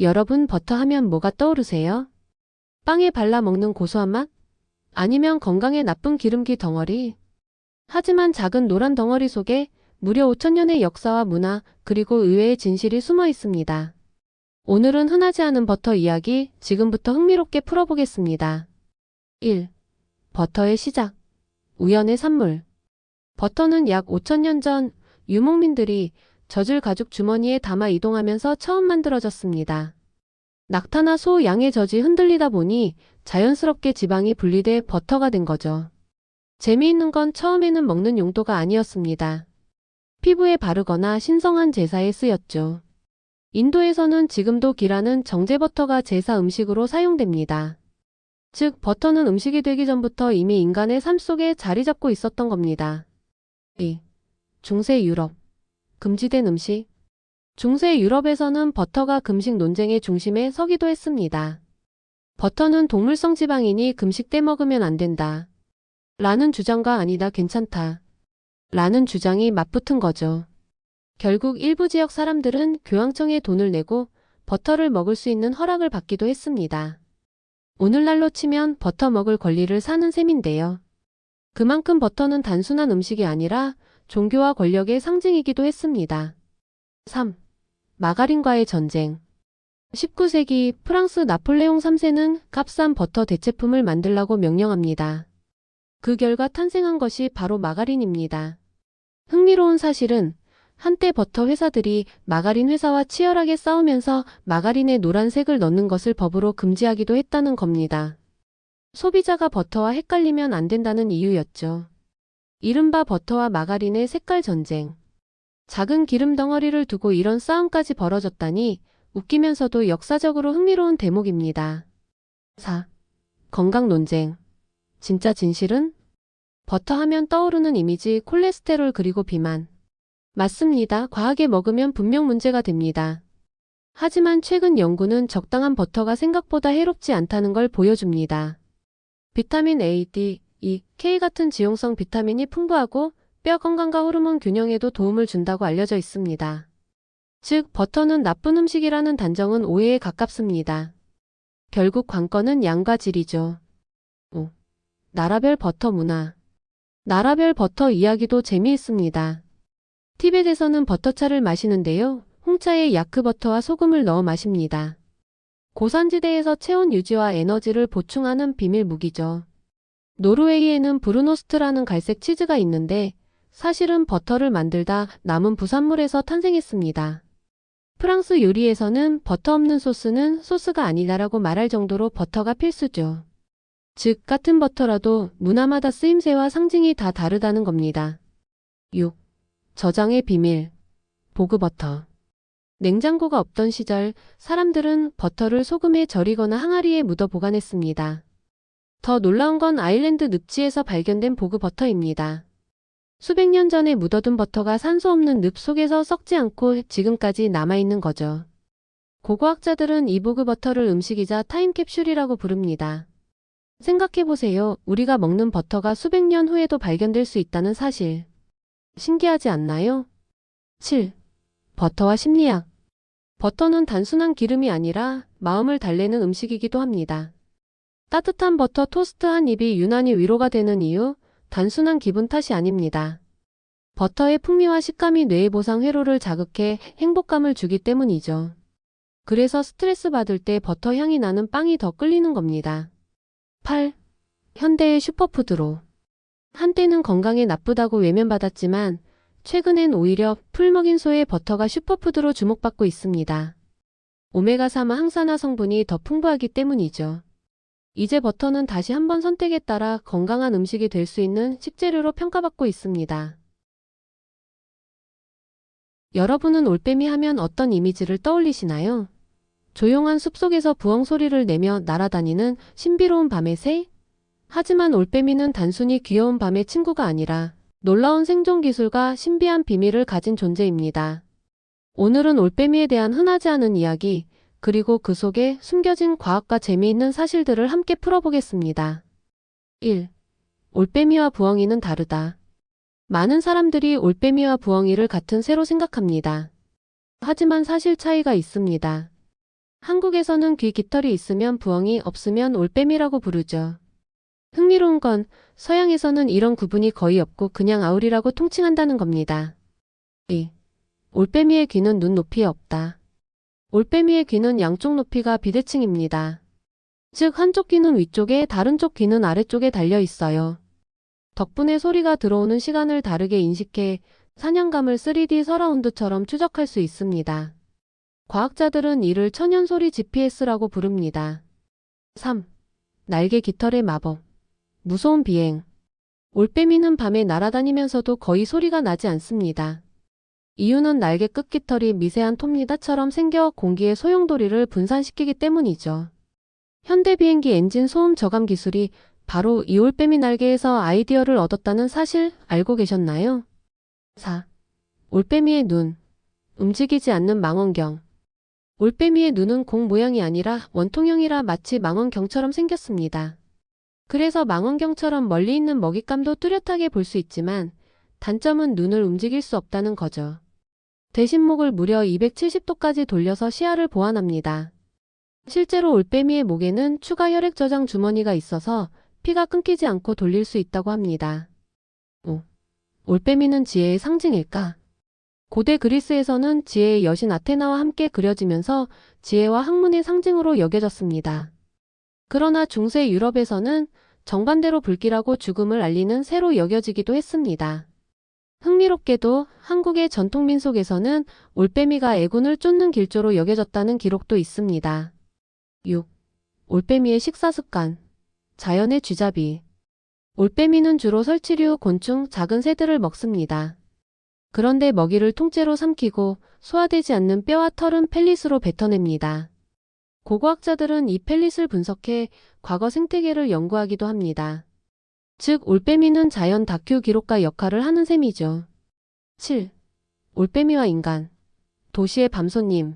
여러분, 버터 하면 뭐가 떠오르세요? 빵에 발라 먹는 고소한 맛? 아니면 건강에 나쁜 기름기 덩어리? 하지만 작은 노란 덩어리 속에 무려 5천년의 역사와 문화, 그리고 의외의 진실이 숨어 있습니다. 오늘은 흔하지 않은 버터 이야기 지금부터 흥미롭게 풀어보겠습니다. 1. 버터의 시작. 우연의 산물. 버터는 약 5천년 전 유목민들이 젖을 가죽 주머니에 담아 이동하면서 처음 만들어졌습니다. 낙타나 소, 양의 젖이 흔들리다 보니 자연스럽게 지방이 분리돼 버터가 된 거죠. 재미있는 건 처음에는 먹는 용도가 아니었습니다. 피부에 바르거나 신성한 제사에 쓰였죠. 인도에서는 지금도 기라는 정제버터가 제사 음식으로 사용됩니다. 즉, 버터는 음식이 되기 전부터 이미 인간의 삶 속에 자리 잡고 있었던 겁니다. 2. 중세 유럽. 금지된 음식. 중세 유럽에서는 버터가 금식 논쟁의 중심에 서기도 했습니다. 버터는 동물성 지방이니 금식 때 먹으면 안 된다. 라는 주장과 아니다, 괜찮다. 라는 주장이 맞붙은 거죠. 결국 일부 지역 사람들은 교황청에 돈을 내고 버터를 먹을 수 있는 허락을 받기도 했습니다. 오늘날로 치면 버터 먹을 권리를 사는 셈인데요. 그만큼 버터는 단순한 음식이 아니라 종교와 권력의 상징이기도 했습니다. 3. 마가린과의 전쟁. 19세기 프랑스 나폴레옹 3세는 값싼 버터 대체품을 만들라고 명령합니다. 그 결과 탄생한 것이 바로 마가린입니다. 흥미로운 사실은 한때 버터 회사들이 마가린 회사와 치열하게 싸우면서 마가린에 노란색을 넣는 것을 법으로 금지하기도 했다는 겁니다. 소비자가 버터와 헷갈리면 안 된다는 이유였죠. 이른바 버터와 마가린의 색깔 전쟁. 작은 기름 덩어리를 두고 이런 싸움까지 벌어졌다니 웃기면서도 역사적으로 흥미로운 대목입니다. 4. 건강 논쟁. 진짜 진실은? 버터 하면 떠오르는 이미지 콜레스테롤 그리고 비만. 맞습니다. 과하게 먹으면 분명 문제가 됩니다. 하지만 최근 연구는 적당한 버터가 생각보다 해롭지 않다는 걸 보여줍니다. 비타민 A, D, E, K 같은 지용성 비타민이 풍부하고 뼈 건강과 호르몬 균형에도 도움을 준다고 알려져 있습니다. 즉, 버터는 나쁜 음식이라는 단정은 오해에 가깝습니다. 결국 관건은 양과 질이죠. 5. 나라별 버터 문화. 나라별 버터 이야기도 재미있습니다. 티벳에서는 버터차를 마시는데요. 홍차에 야크버터와 소금을 넣어 마십니다. 고산지대에서 체온 유지와 에너지를 보충하는 비밀 무기죠. 노르웨이에는 브루노스트라는 갈색 치즈가 있는데 사실은 버터를 만들다 남은 부산물에서 탄생했습니다. 프랑스 요리에서는 버터 없는 소스는 소스가 아니다라고 말할 정도로 버터가 필수죠. 즉, 같은 버터라도 문화마다 쓰임새와 상징이 다 다르다는 겁니다. 6. 저장의 비밀. 보그버터. 냉장고가 없던 시절 사람들은 버터를 소금에 절이거나 항아리에 묻어 보관했습니다. 더 놀라운 건 아일랜드 늪지에서 발견된 보그버터입니다. 수백 년 전에 묻어둔 버터가 산소 없는 늪 속에서 썩지 않고 지금까지 남아있는 거죠. 고고학자들은 이 보그버터를 음식이자 타임캡슐이라고 부릅니다. 생각해보세요. 우리가 먹는 버터가 수백 년 후에도 발견될 수 있다는 사실. 신기하지 않나요? 7. 버터와 심리학. 버터는 단순한 기름이 아니라 마음을 달래는 음식이기도 합니다. 따뜻한 버터 토스트 한 입이 유난히 위로가 되는 이유, 단순한 기분 탓이 아닙니다. 버터의 풍미와 식감이 뇌의 보상 회로를 자극해 행복감을 주기 때문이죠. 그래서 스트레스 받을 때 버터 향이 나는 빵이 더 끌리는 겁니다. 8. 현대의 슈퍼푸드로. 한때는 건강에 나쁘다고 외면받았지만 최근엔 오히려 풀 먹인 소의 버터가 슈퍼푸드로 주목받고 있습니다. 오메가3 항산화 성분이 더 풍부하기 때문이죠. 이제 버터는 다시 한번 선택에 따라 건강한 음식이 될 수 있는 식재료로 평가받고 있습니다. 여러분은 올빼미 하면 어떤 이미지를 떠올리시나요? 조용한 숲속에서 부엉 소리를 내며 날아다니는 신비로운 밤의 새? 하지만 올빼미는 단순히 귀여운 밤의 친구가 아니라 놀라운 생존 기술과 신비한 비밀을 가진 존재입니다. 오늘은 올빼미에 대한 흔하지 않은 이야기, 그리고 그 속에 숨겨진 과학과 재미있는 사실들을 함께 풀어보겠습니다. 1. 올빼미와 부엉이는 다르다. 많은 사람들이 올빼미와 부엉이를 같은 새로 생각합니다. 하지만 사실 차이가 있습니다. 한국에서는 귀 깃털이 있으면 부엉이, 없으면 올빼미라고 부르죠. 흥미로운 건 서양에서는 이런 구분이 거의 없고 그냥 아울이라고 통칭한다는 겁니다. 2. 올빼미의 귀는 눈 높이에 없다. 올빼미의 귀는 양쪽 높이가 비대칭입니다. 즉 한쪽 귀는 위쪽에 다른 쪽 귀는 아래쪽에 달려 있어요. 덕분에 소리가 들어오는 시간을 다르게 인식해 사냥감을 3D 서라운드처럼 추적할 수 있습니다. 과학자들은 이를 천연소리 GPS라고 부릅니다. 3. 날개 깃털의 마법. 무서운 비행. 올빼미는 밤에 날아다니면서도 거의 소리가 나지 않습니다. 이유는 날개 끝 깃털이 미세한 톱니다처럼 생겨 공기의 소용돌이를 분산시키기 때문이죠. 현대 비행기 엔진 소음 저감 기술이 바로 이 올빼미 날개에서 아이디어를 얻었다는 사실 알고 계셨나요? 4. 올빼미의 눈. 움직이지 않는 망원경. 올빼미의 눈은 공 모양이 아니라 원통형이라 마치 망원경처럼 생겼습니다. 그래서 망원경처럼 멀리 있는 먹잇감도 뚜렷하게 볼 수 있지만 단점은 눈을 움직일 수 없다는 거죠. 대신 목을 무려 270도까지 돌려서 시야를 보완합니다. 실제로 올빼미의 목에는 추가 혈액 저장 주머니가 있어서 피가 끊기지 않고 돌릴 수 있다고 합니다. 5. 올빼미는 지혜의 상징일까? 고대 그리스에서는 지혜의 여신 아테나와 함께 그려지면서 지혜와 학문의 상징으로 여겨졌습니다. 그러나 중세 유럽에서는 정반대로 불길하고 죽음을 알리는 새로 여겨지기도 했습니다. 흥미롭게도 한국의 전통 민속에서는 올빼미가 애군을 쫓는 길조로 여겨졌다는 기록도 있습니다. 6. 올빼미의 식사 습관. 자연의 쥐잡이. 올빼미는 주로 설치류, 곤충, 작은 새들을 먹습니다. 그런데 먹이를 통째로 삼키고 소화되지 않는 뼈와 털은 펠릿으로 뱉어냅니다. 고고학자들은 이 펠릿을 분석해 과거 생태계를 연구하기도 합니다. 즉 올빼미는 자연 다큐 기록가 역할을 하는 셈이죠. 7. 올빼미와 인간. 도시의 밤손님.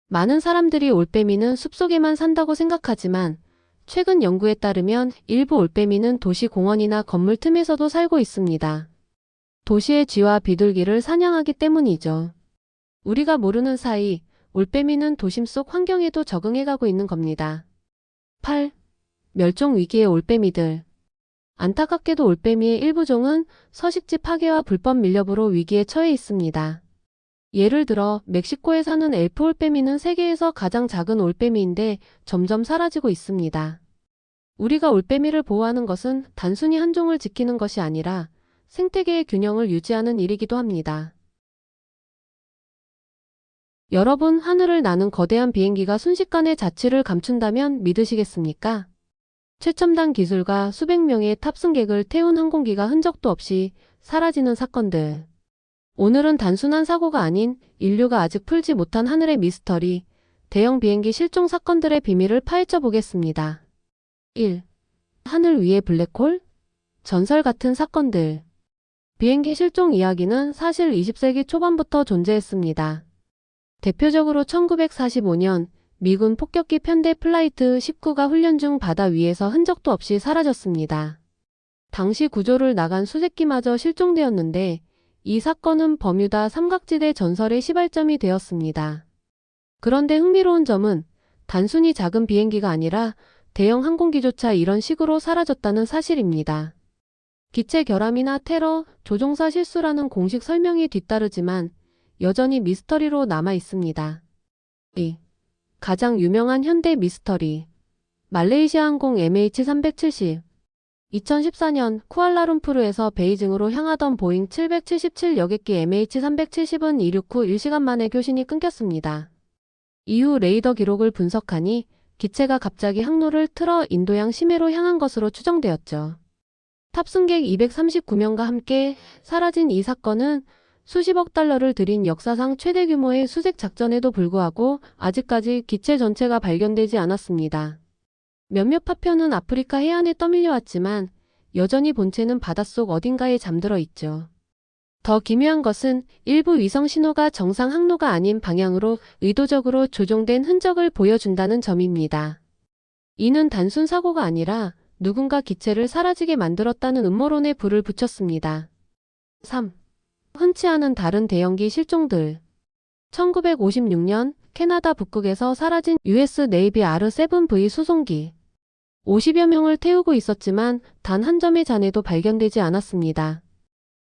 많은 사람들이 올빼미는 숲속에만 산다고 생각하지만 최근 연구에 따르면 일부 올빼미는 도시 공원이나 건물 틈에서도 살고 있습니다. 도시의 쥐와 비둘기를 사냥하기 때문이죠. 우리가 모르는 사이 올빼미는 도심 속 환경에도 적응해가고 있는 겁니다. 8. 멸종 위기의 올빼미들. 안타깝게도 올빼미의 일부 종은 서식지 파괴와 불법 밀렵으로 위기에 처해 있습니다. 예를 들어 멕시코에 사는 엘프 올빼미는 세계에서 가장 작은 올빼미인데 점점 사라지고 있습니다. 우리가 올빼미를 보호하는 것은 단순히 한 종을 지키는 것이 아니라 생태계의 균형을 유지하는 일이기도 합니다. 여러분, 하늘을 나는 거대한 비행기가 순식간에 자취를 감춘다면 믿으시겠습니까? 최첨단 기술과 수백 명의 탑승객을 태운 항공기가 흔적도 없이 사라지는 사건들. 오늘은 단순한 사고가 아닌 인류가 아직 풀지 못한 하늘의 미스터리, 대형 비행기 실종 사건들의 비밀을 파헤쳐 보겠습니다. 1. 하늘 위의 블랙홀? 전설 같은 사건들. 비행기 실종 이야기는 사실 20세기 초반부터 존재했습니다. 대표적으로 1945년 미군 폭격기 편대 플라이트 19가 훈련 중 바다 위에서 흔적도 없이 사라졌습니다. 당시 구조를 나간 수색기마저 실종되었는데 이 사건은 버뮤다 삼각지대 전설의 시발점이 되었습니다. 그런데 흥미로운 점은 단순히 작은 비행기가 아니라 대형 항공기조차 이런 식으로 사라졌다는 사실입니다. 기체 결함이나 테러, 조종사 실수라는 공식 설명이 뒤따르지만 여전히 미스터리로 남아 있습니다. 2. 가장 유명한 현대 미스터리. 말레이시아 항공 MH370. 2014년 쿠알라룸푸르에서 베이징으로 향하던 보잉 777 여객기 MH370은 이륙 후 1시간 만에 교신이 끊겼습니다. 이후 레이더 기록을 분석하니 기체가 갑자기 항로를 틀어 인도양 심해로 향한 것으로 추정되었죠. 탑승객 239명과 함께 사라진 이 사건은 수십억 달러를 들인 역사상 최대 규모의 수색 작전에도 불구하고 아직까지 기체 전체가 발견되지 않았습니다. 몇몇 파편은 아프리카 해안에 떠밀려왔지만 여전히 본체는 바닷속 어딘가에 잠들어 있죠. 더 기묘한 것은 일부 위성 신호가 정상 항로가 아닌 방향으로 의도적으로 조종된 흔적을 보여준다는 점입니다. 이는 단순 사고가 아니라 누군가 기체를 사라지게 만들었다는 음모론에 불을 붙였습니다. 3. 흔치 않은 다른 대형기 실종들. 1956년 캐나다 북극에서 사라진 US 네이비 R-7V 수송기. 50여 명을 태우고 있었지만 단 한 점의 잔해도 발견되지 않았습니다.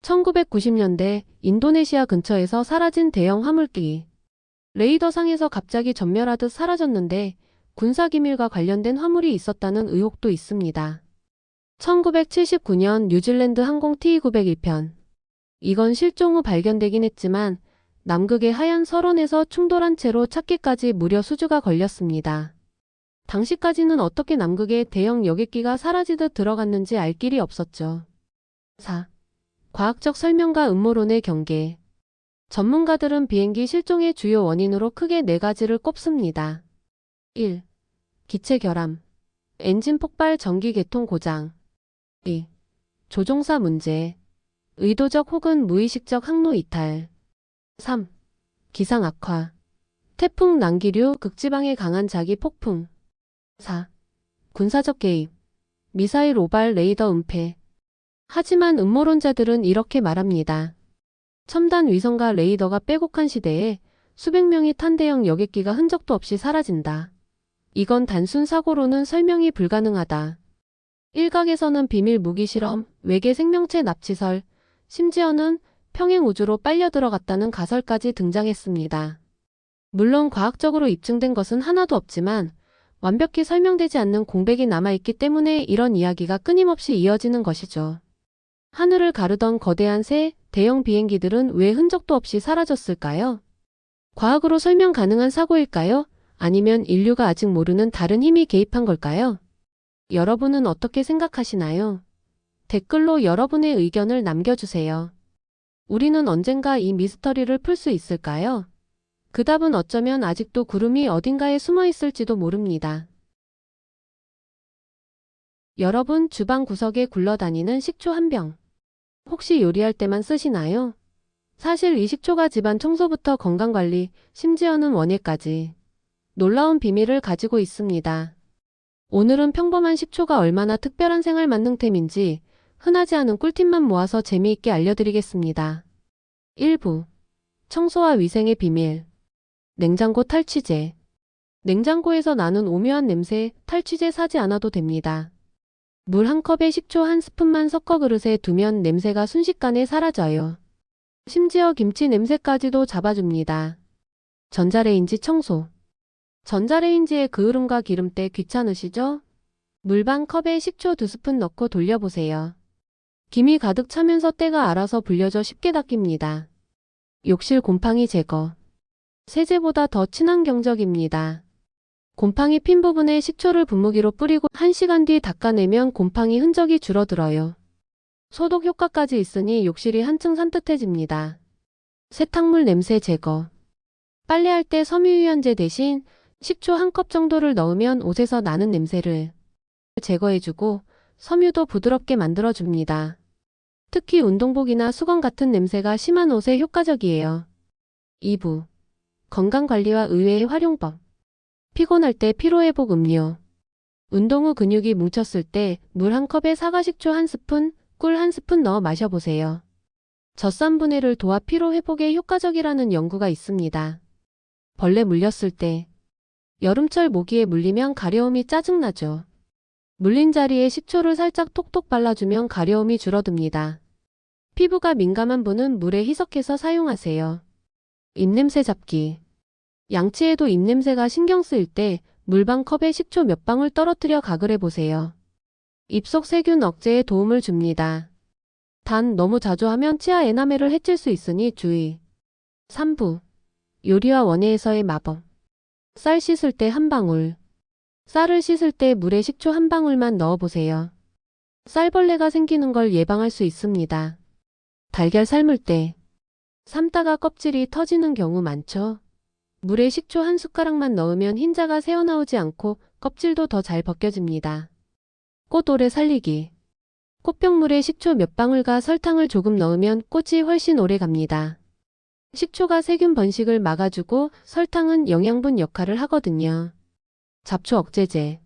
1990년대 인도네시아 근처에서 사라진 대형 화물기. 레이더상에서 갑자기 전멸하듯 사라졌는데 군사기밀과 관련된 화물이 있었다는 의혹도 있습니다. 1979년 뉴질랜드 항공 T901편. 이건 실종 후 발견되긴 했지만 남극의 하얀 설원에서 충돌한 채로 찾기까지 무려 수주가 걸렸습니다. 당시까지는 어떻게 남극에 대형 여객기가 사라지듯 들어갔는지 알 길이 없었죠. 4. 과학적 설명과 음모론의 경계. 전문가들은 비행기 실종의 주요 원인으로 크게 4가지를 꼽습니다. 1. 기체 결함. 엔진 폭발 전기 계통 고장. 2. 조종사 문제. 의도적 혹은 무의식적 항로 이탈. 3. 기상 악화. 태풍 난기류, 극지방의 강한 자기 폭풍. 4. 군사적 개입. 미사일 오발 레이더 은폐. 하지만 음모론자들은 이렇게 말합니다. 첨단 위성과 레이더가 빼곡한 시대에 수백 명이 탄 대형 여객기가 흔적도 없이 사라진다. 이건 단순 사고로는 설명이 불가능하다. 일각에서는 비밀 무기 실험, 외계 생명체 납치설, 심지어는 평행 우주로 빨려 들어갔다는 가설까지 등장했습니다. 물론 과학적으로 입증된 것은 하나도 없지만 완벽히 설명되지 않는 공백이 남아있기 때문에 이런 이야기가 끊임없이 이어지는 것이죠. 하늘을 가르던 거대한 새, 대형 비행기들은 왜 흔적도 없이 사라졌을까요? 과학으로 설명 가능한 사고일까요? 아니면 인류가 아직 모르는 다른 힘이 개입한 걸까요? 여러분은 어떻게 생각하시나요? 댓글로 여러분의 의견을 남겨주세요. 우리는 언젠가 이 미스터리를 풀 수 있을까요? 그 답은 어쩌면 아직도 구름이 어딘가에 숨어 있을지도 모릅니다. 여러분 주방 구석에 굴러다니는 식초 한 병. 혹시 요리할 때만 쓰시나요? 사실 이 식초가 집안 청소부터 건강관리, 심지어는 원예까지 놀라운 비밀을 가지고 있습니다. 오늘은 평범한 식초가 얼마나 특별한 생활 만능템인지 흔하지 않은 꿀팁만 모아서 재미있게 알려드리겠습니다. 1부. 청소와 위생의 비밀. 냉장고 탈취제. 냉장고에서 나는 오묘한 냄새, 탈취제 사지 않아도 됩니다. 물 한 컵에 식초 한 스푼만 섞어 그릇에 두면 냄새가 순식간에 사라져요. 심지어 김치 냄새까지도 잡아줍니다. 전자레인지 청소. 전자레인지에 그을음과 기름때 귀찮으시죠? 물 반 컵에 식초 2스푼 넣고 돌려보세요. 김이 가득 차면서 때가 알아서 불려져 쉽게 닦입니다. 욕실 곰팡이 제거. 세제보다 더 친환경적입니다. 곰팡이 핀 부분에 식초를 분무기로 뿌리고 1시간 뒤 닦아내면 곰팡이 흔적이 줄어들어요. 소독 효과까지 있으니 욕실이 한층 산뜻해집니다. 세탁물 냄새 제거. 빨래할 때 섬유유연제 대신 식초 한 컵 정도를 넣으면 옷에서 나는 냄새를 제거해주고 섬유도 부드럽게 만들어줍니다. 특히 운동복이나 수건 같은 냄새가 심한 옷에 효과적이에요. 2부. 건강관리와 의외의 활용법. 피곤할 때 피로회복 음료. 운동 후 근육이 뭉쳤을 때 물 한 컵에 사과식초 한 스푼, 꿀 한 스푼 넣어 마셔보세요. 젖산 분해를 도와 피로 회복에 효과적이라는 연구가 있습니다. 벌레 물렸을 때. 여름철 모기에 물리면 가려움이 짜증나죠. 물린 자리에 식초를 살짝 톡톡 발라주면 가려움이 줄어듭니다. 피부가 민감한 분은 물에 희석해서 사용하세요. 입냄새 잡기. 양치에도 입냄새가 신경 쓰일 때 물 반 컵에 식초 몇 방울 떨어뜨려 가글해 보세요. 입속 세균 억제에 도움을 줍니다. 단 너무 자주 하면 치아 에나멜을 해칠 수 있으니 주의. 3부. 요리와 원예에서의 마법. 쌀 씻을 때 한 방울. 쌀을 씻을 때 물에 식초 한 방울만 넣어보세요. 쌀벌레가 생기는 걸 예방할 수 있습니다. 달걀 삶을 때. 삶다가 껍질이 터지는 경우 많죠? 물에 식초 한 숟가락만 넣으면 흰자가 새어나오지 않고 껍질도 더 잘 벗겨집니다. 꽃 오래 살리기. 꽃병물에 식초 몇 방울과 설탕을 조금 넣으면 꽃이 훨씬 오래 갑니다. 식초가 세균 번식을 막아주고 설탕은 영양분 역할을 하거든요. 잡초 억제제.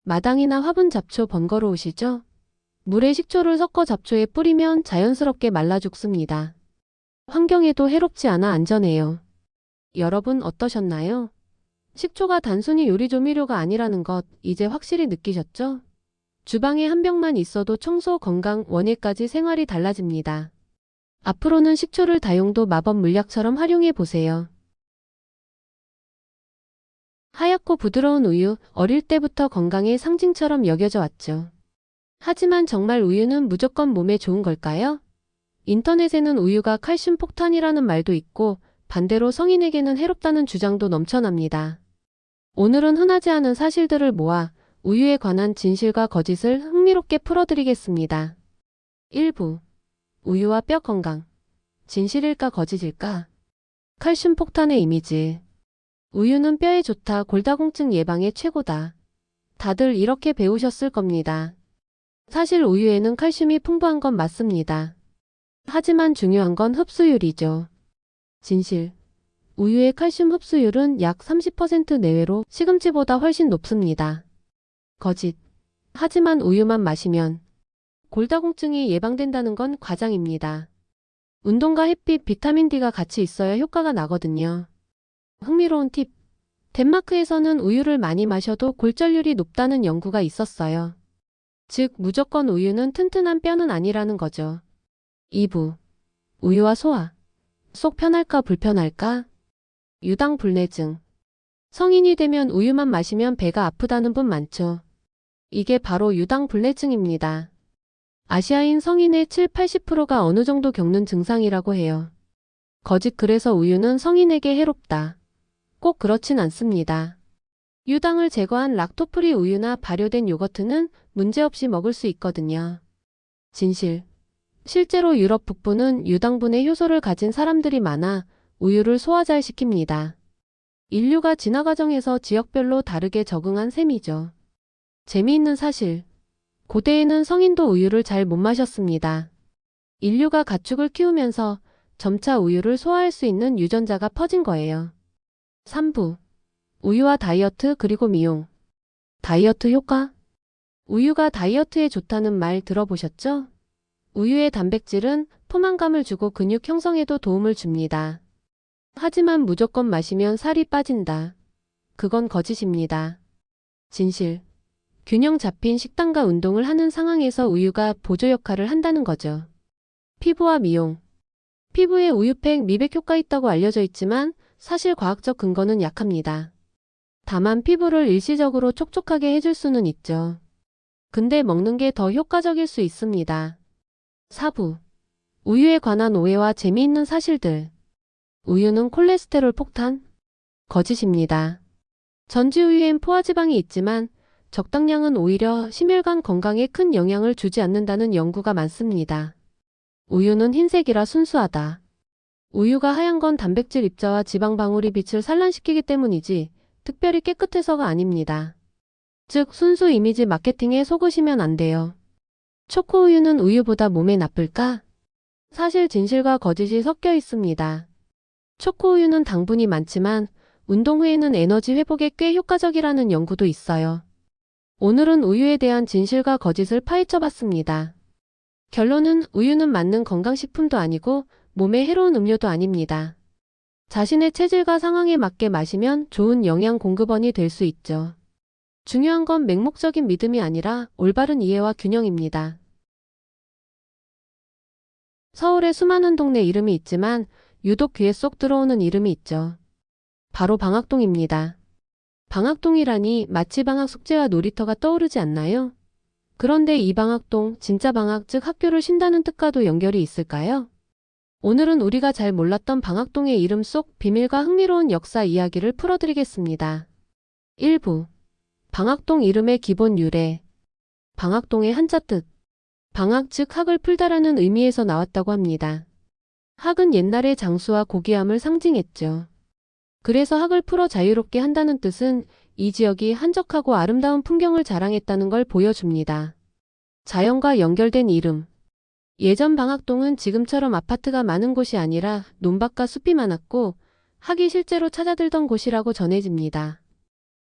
마당이나 화분 잡초 번거로우시죠? 물에 식초를 섞어 잡초에 뿌리면 자연스럽게 말라 죽습니다. 환경에도 해롭지 않아 안전해요. 여러분 어떠셨나요? 식초가 단순히 요리 조미료가 아니라는 것 이제 확실히 느끼셨죠? 주방에 한 병만 있어도 청소, 건강, 원일까지 생활이 달라집니다. 앞으로는 식초를 다용도 마법 물약처럼 활용해 보세요. 하얗고 부드러운 우유, 어릴 때부터 건강의 상징처럼 여겨져 왔죠. 하지만 정말 우유는 무조건 몸에 좋은 걸까요? 인터넷에는 우유가 칼슘 폭탄이라는 말도 있고 반대로 성인에게는 해롭다는 주장도 넘쳐납니다. 오늘은 흔하지 않은 사실들을 모아 우유에 관한 진실과 거짓을 흥미롭게 풀어드리겠습니다. 1부. 우유와 뼈 건강. 진실일까 거짓일까? 칼슘 폭탄의 이미지. 우유는 뼈에 좋다, 골다공증 예방에 최고다. 다들 이렇게 배우셨을 겁니다. 사실 우유에는 칼슘이 풍부한 건 맞습니다. 하지만 중요한 건 흡수율이죠. 진실. 우유의 칼슘 흡수율은 약 30% 내외로 시금치보다 훨씬 높습니다. 거짓. 하지만 우유만 마시면 골다공증이 예방된다는 건 과장입니다. 운동과 햇빛, 비타민 D가 같이 있어야 효과가 나거든요. 흥미로운 팁. 덴마크에서는 우유를 많이 마셔도 골절률이 높다는 연구가 있었어요. 즉, 무조건 우유는 튼튼한 뼈는 아니라는 거죠. 2부. 우유와 소화. 속 편할까 불편할까? 유당불내증. 성인이 되면 우유만 마시면 배가 아프다는 분 많죠. 이게 바로 유당불내증입니다. 아시아인 성인의 7~80%가 어느 정도 겪는 증상이라고 해요. 거짓. 그래서 우유는 성인에게 해롭다. 꼭 그렇진 않습니다. 유당을 제거한 락토프리 우유나 발효된 요거트는 문제없이 먹을 수 있거든요. 진실. 실제로 유럽 북부는 유당분해 효소를 가진 사람들이 많아 우유를 소화 잘 시킵니다. 인류가 진화 과정에서 지역별로 다르게 적응한 셈이죠. 재미있는 사실. 고대에는 성인도 우유를 잘 못 마셨습니다. 인류가 가축을 키우면서 점차 우유를 소화할 수 있는 유전자가 퍼진 거예요. 3부. 우유와 다이어트 그리고 미용. 다이어트 효과? 우유가 다이어트에 좋다는 말 들어보셨죠? 우유의 단백질은 포만감을 주고 근육 형성에도 도움을 줍니다. 하지만 무조건 마시면 살이 빠진다. 그건 거짓입니다. 진실. 균형 잡힌 식단과 운동을 하는 상황에서 우유가 보조 역할을 한다는 거죠. 피부와 미용. 피부에 우유팩 미백 효과 있다고 알려져 있지만 사실 과학적 근거는 약합니다. 다만 피부를 일시적으로 촉촉하게 해줄 수는 있죠. 근데 먹는 게 더 효과적일 수 있습니다. 4부. 우유에 관한 오해와 재미있는 사실들. 우유는 콜레스테롤 폭탄? 거짓입니다. 전지우유엔 포화지방이 있지만 적당량은 오히려 심혈관 건강에 큰 영향을 주지 않는다는 연구가 많습니다. 우유는 흰색이라 순수하다. 우유가 하얀 건 단백질 입자와 지방 방울이 빛을 산란시키기 때문이지 특별히 깨끗해서가 아닙니다. 즉, 순수 이미지 마케팅에 속으시면 안 돼요. 초코우유는 우유보다 몸에 나쁠까? 사실 진실과 거짓이 섞여 있습니다. 초코우유는 당분이 많지만 운동 후에는 에너지 회복에 꽤 효과적이라는 연구도 있어요. 오늘은 우유에 대한 진실과 거짓을 파헤쳐 봤습니다. 결론은 우유는 맞는 건강식품도 아니고 몸에 해로운 음료도 아닙니다. 자신의 체질과 상황에 맞게 마시면 좋은 영양 공급원이 될 수 있죠. 중요한 건 맹목적인 믿음이 아니라 올바른 이해와 균형입니다. 서울에 수많은 동네 이름이 있지만 유독 귀에 쏙 들어오는 이름이 있죠. 바로 방학동입니다. 방학동이라니 마치 방학 숙제와 놀이터가 떠오르지 않나요? 그런데 이 방학동, 진짜 방학 즉 학교를 쉰다는 뜻과도 연결이 있을까요? 오늘은 우리가 잘 몰랐던 방학동의 이름 속 비밀과 흥미로운 역사 이야기를 풀어드리겠습니다. 1부. 방학동 이름의 기본 유래. 방학동의 한자 뜻. 방학 즉 학을 풀다라는 의미에서 나왔다고 합니다. 학은 옛날의 장수와 고귀함을 상징했죠. 그래서 학을 풀어 자유롭게 한다는 뜻은 이 지역이 한적하고 아름다운 풍경을 자랑했다는 걸 보여줍니다. 자연과 연결된 이름. 예전 방학동은 지금처럼 아파트가 많은 곳이 아니라 논밭과 숲이 많았고 학이 실제로 찾아들던 곳이라고 전해집니다.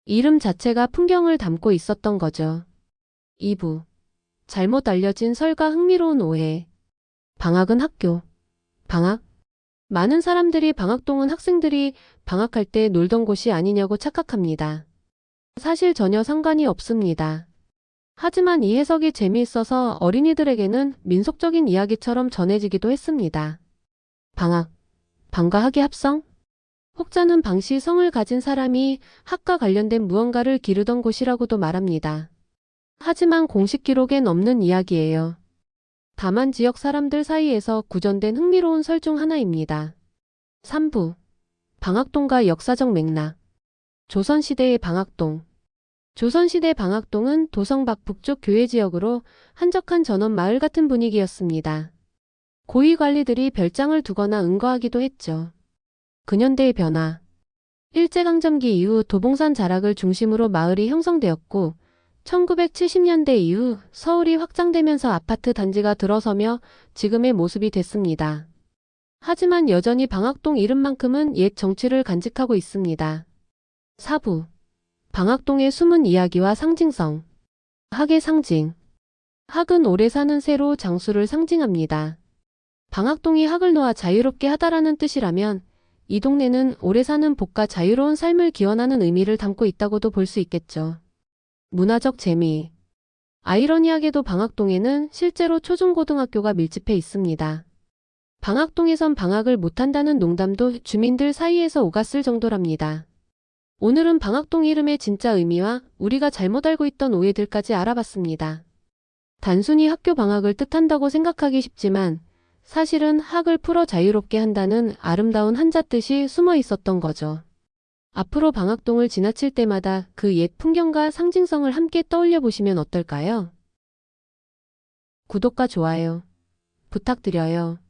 이름 자체가 풍경을 담고 있었던 거죠. 2부. 잘못 알려진 설과 흥미로운 오해. 방학은 학교. 방학? 많은 사람들이 방학동은 학생들이 방학할 때 놀던 곳이 아니냐고 착각합니다. 사실 전혀 상관이 없습니다. 하지만 이 해석이 재미있어서 어린이들에게는 민속적인 이야기처럼 전해지기도 했습니다. 방학, 방과 학의 합성? 혹자는 방시 성을 가진 사람이 학과 관련된 무언가를 기르던 곳이라고도 말합니다. 하지만 공식 기록엔 없는 이야기예요. 다만 지역 사람들 사이에서 구전된 흥미로운 설 중 하나입니다. 3부. 방학동과 역사적 맥락. 조선시대의 방학동. 조선시대 방학동은 도성 북쪽 교외 지역으로 한적한 전원 마을 같은 분위기였습니다. 고위 관리들이 별장을 두거나 응거하기도 했죠. 근현대의 변화. 일제강점기 이후 도봉산 자락을 중심으로 마을이 형성되었고 1970년대 이후 서울이 확장되면서 아파트 단지가 들어서며 지금의 모습이 됐습니다. 하지만 여전히 방학동 이름만큼은 옛 정취를 간직하고 있습니다. 4부. 방학동의 숨은 이야기와 상징성. 학의 상징. 학은 오래 사는 새로 장수를 상징합니다. 방학동이 학을 놓아 자유롭게 하다라는 뜻이라면 이 동네는 오래 사는 복과 자유로운 삶을 기원하는 의미를 담고 있다고도 볼 수 있겠죠. 문화적 재미. 아이러니하게도 방학동에는 실제로 초중고등학교가 밀집해 있습니다. 방학동에선 방학을 못한다는 농담도 주민들 사이에서 오갔을 정도랍니다. 오늘은 방학동 이름의 진짜 의미와 우리가 잘못 알고 있던 오해들까지 알아봤습니다. 단순히 학교 방학을 뜻한다고 생각하기 쉽지만 사실은 학을 풀어 자유롭게 한다는 아름다운 한자 뜻이 숨어 있었던 거죠. 앞으로 방학동을 지나칠 때마다 그 옛 풍경과 상징성을 함께 떠올려 보시면 어떨까요? 구독과 좋아요 부탁드려요.